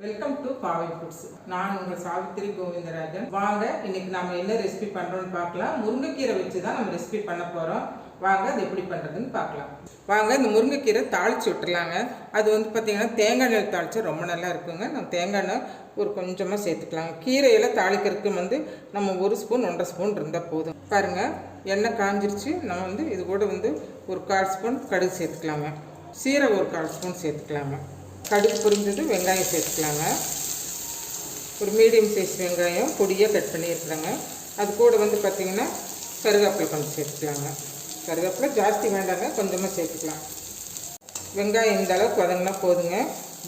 Welcome to பாவை foods. நான் உங்கள் சாவித்திரி கோவிந்தராஜன். வாங்க இன்னைக்கு நாம என்ன ரெசிபி பண்றோம்னு பார்க்கலாம். முருங்கைக்கீரை வச்சு தான் நம்ம ரெசிபி பண்ண போறோம். வாங்க அது எப்படி பண்றதுன்னு பார்க்கலாம். வாங்க இந்த முருங்கைக்கீரை தாளிச்சு விட்டுலாங்க. அது பார்த்தீங்கன்னா தேங்காய் எண்ணெய் தாளிச்சா ரொம்ப நல்லா இருக்குங்க. நம்ம தேங்காய் எண்ணெய் ஒரு கொஞ்சமாக சேர்த்துக்கலாங்க. கீரையில் தாளிக்கிறதுக்கு நம்ம 1 ஸ்பூன் 1.5 ஸ்பூன் இருந்தால் போதும். பாருங்க எண்ணெய் காஞ்சிருச்சு. நம்ம இது கூட ஒரு 1/4 ஸ்பூன் கடுகு சேர்த்துக்கலாங்க. சீரகம் ஒரு 1/4 ஸ்பூன் சேர்த்துக்கலாங்க. கடுகு பொரிஞ்சது வெங்காயம் சேர்த்துக்கலாங்க. ஒரு மீடியம் சைஸ் வெங்காயம் பொடியாக கட் பண்ணியிருக்குறாங்க. அது கூட பார்த்திங்கன்னா கருவேப்பிலை கொஞ்சம் சேர்த்துக்கலாங்க. கருவேப்பிலை ஜாஸ்தி வேண்டாங்க, கொஞ்சமாக சேர்த்துக்கலாம். வெங்காயம் இந்த அளவுக்கு வதங்கினா போதுங்க.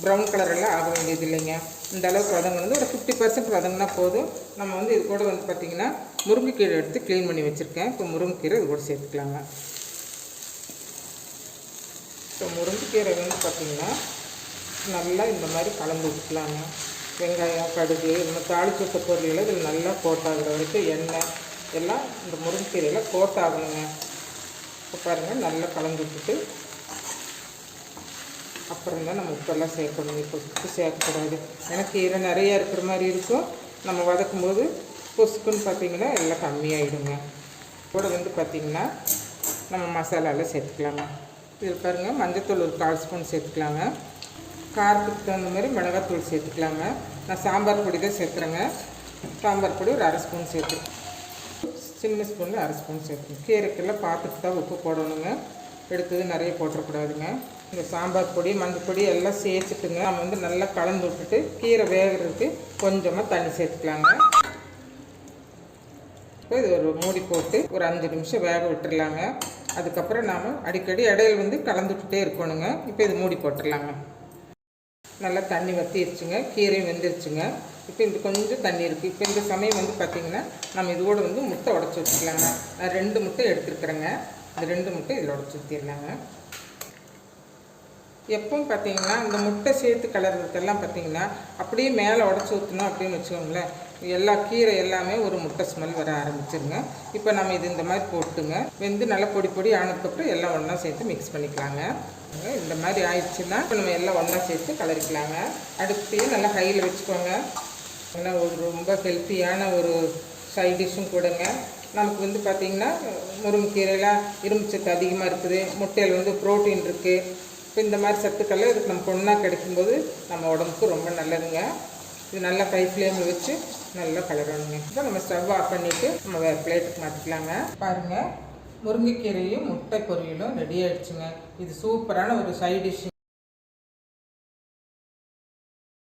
ப்ரௌன் கலரெல்லாம் ஆக வேண்டியது இல்லைங்க. இந்த அளவுக்கு வதங்கினது ஒரு 50% வதங்கினா போதும். நம்ம இது கூட பார்த்திங்கன்னா முருங்கைக்கீரை எடுத்து க்ளீன் பண்ணி வச்சுருக்கேன். இப்போ முருங்கைக்கீரை இது கூட சேர்த்துக்கலாங்க. இப்போ முருங்கைக்கீரை பார்த்திங்கன்னா நல்லா இந்த மாதிரி கலந்து விட்டுக்கலாங்க. வெங்காயம் கடுகு நம்ம தாளிச்சு விட்ட பொருளில் இதில் நல்லா கோட்டாகிற வரைக்கும் எண்ணெய் எல்லாம் இந்த முருங்கைக்கீரையில் கோட்டாகணுங்க. இப்போ பாருங்கள் நல்லா கலந்து விட்டுட்டு அப்புறம் தான் நம்ம உப்பெல்லாம் சேர்க்கணும். இப்போ உப்பு சேர்க்கக்கூடாது, ஏன்னா கீரை நிறையா இருக்கிற மாதிரி இருக்கும். நம்ம வதக்கும்போது பொசுக்குன்னு பார்த்திங்கன்னா எல்லாம் கம்மியாகிடுங்க. கூட பார்த்திங்கன்னா நம்ம மசாலாவில் சேர்த்துக்கலாங்க. இதில் பாருங்கள் மஞ்சத்தூள் ஒரு 1/4 ஸ்பூன் சேர்த்துக்கலாங்க. காரத்துக்கு தகுந்த மாதிரி மிளகாத்தூள் சேர்த்துக்கலாங்க. நான் சாம்பார் பொடி தான் சேர்க்குறேங்க. சாம்பார் பொடி ஒரு 1/2 ஸ்பூன் சேர்த்து, சின்ன ஸ்பூனில் 1/2 ஸ்பூன் சேர்த்துக்கணும். கீரைக்கெல்லாம் பார்த்துட்டு தான் உப்பு போடணுங்க. எடுத்தது நிறைய போட்டுறக்கூடாதுங்க. இந்த சாம்பார் பொடி மஞ்சள் பொடி எல்லாம் சேர்த்துட்டுங்க நம்ம நல்லா கலந்து விட்டுட்டு கீரை வேகிறதுக்கு கொஞ்சமாக தண்ணி சேர்த்துக்கலாங்க. இப்போ இது ஒரு மூடி போட்டு ஒரு 5 நிமிஷம் வேக விட்டுடலாங்க. அதுக்கப்புறம் நாம் அடிக்கடி இடையில கலந்து விட்டுட்டே இருக்கணுங்க. இப்போ இது மூடி போட்டுடலாங்க. நல்லா தண்ணி வற்றிடுச்சுங்க, கீரையும் வெந்துருச்சுங்க. இப்போ கொஞ்சம் தண்ணி இருக்குது. இப்போ இந்த சமயம் பார்த்திங்கன்னா நம்ம இதோடு முட்டை உடச்சி வச்சுக்கலாங்க. நான் 2 முட்டை எடுத்துருக்குறேங்க. இந்த 2 முட்டை இதில் உடச்சி ஊற்றிடலாங்க. எப்பவும் பார்த்திங்கன்னா இந்த முட்டை சேர்த்து கலர்றதுக்கெல்லாம் பார்த்திங்கன்னா அப்படியே மேலே உடச்சி ஊற்றணும் அப்படின்னு வச்சுக்கோங்களேன், எல்லா கீரை எல்லாமே ஒரு முட்டை ஸ்மெல் வர ஆரம்பிச்சிருங்க. இப்போ நம்ம இந்த மாதிரி போட்டுங்க. நல்லா பொடி பொடி ஆனதுக்கப்புறம் எல்லாம் ஒன்றா சேர்த்து மிக்ஸ் பண்ணிக்கலாங்க. இந்த மாதிரி ஆயிடுச்சுன்னா இப்போ நம்ம எல்லாம் ஒன்றா சேர்த்து கலரிக்கலாங்க. அடுப்பையும் நல்லா ஹையில் வச்சுக்கோங்க. நல்லா ரொம்ப ஹெல்த்தியான ஒரு சைட் டிஷ்ஷும் கொடுங்க. நமக்கு பார்த்திங்கன்னா முருங்கைக்கீரைலாம் இரும்பு சத்து அதிகமாக இருக்குது. முட்டையில் ப்ரோட்டீன் இருக்குது. இப்போ இந்த மாதிரி சத்துக்கள்லாம் இதுக்கு நம்ம ஒன்றா கிடைக்கும்போது நம்ம உடம்புக்கு ரொம்ப நல்லதுங்க. இது நல்லா ஹை ஃப்ளேமில் வச்சு நல்லா கலரணுங்க. இப்போ நம்ம ஸ்டவ் ஆஃப் பண்ணிவிட்டு நம்ம வேறு பிளேட்டுக்கு மாற்றிக்கலாங்க. பாருங்கள், முருங்கைக்கீரையும் முட்டை பொரியலும் ரெடி ஆகிடுச்சுங்க. இது சூப்பரான ஒரு சைட் டிஷ்.